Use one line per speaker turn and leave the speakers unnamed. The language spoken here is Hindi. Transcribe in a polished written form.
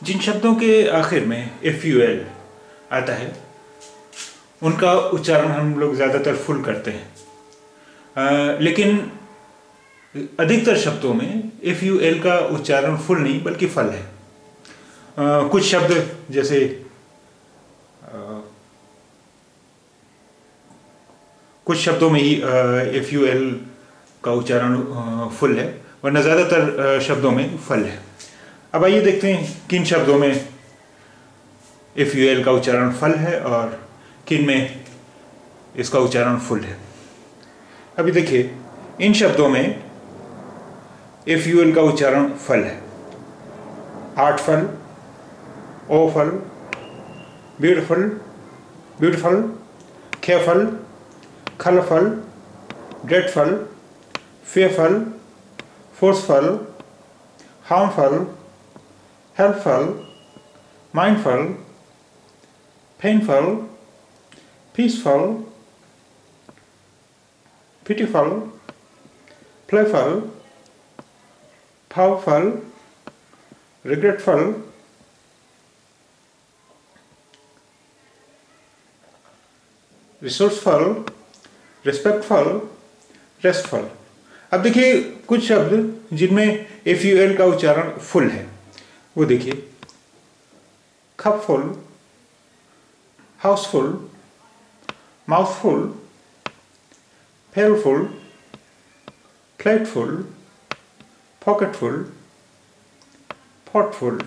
जिन शब्दों के आखिर में FUL आता है उनका उच्चारण हम लोग ज़्यादातर फुल करते हैं, लेकिन अधिकतर शब्दों में FUL का उच्चारण फुल नहीं बल्कि फल है। कुछ शब्द जैसे कुछ शब्दों में ही FUL का उच्चारण फुल है, वरना ज़्यादातर शब्दों में फल है। अब आइए देखते हैं किन शब्दों में FUL का उच्चारण फल है और किन में इसका उच्चारण फुल है। अभी देखिए, इन शब्दों में FUL का उच्चारण फल है। Artful, awful, beautiful, beautiful, careful, colourful, dreadful, fearful, forceful, harmful, helpful, mindful, painful, peaceful, pitiful, playful, powerful, regretful, resourceful, respectful, restful। अब देखिए कुछ शब्द जिनमें FUL का उच्चारण फुल है, वो देखिए, cupful, houseful, mouthful, pailful, plateful, pocketful, potful।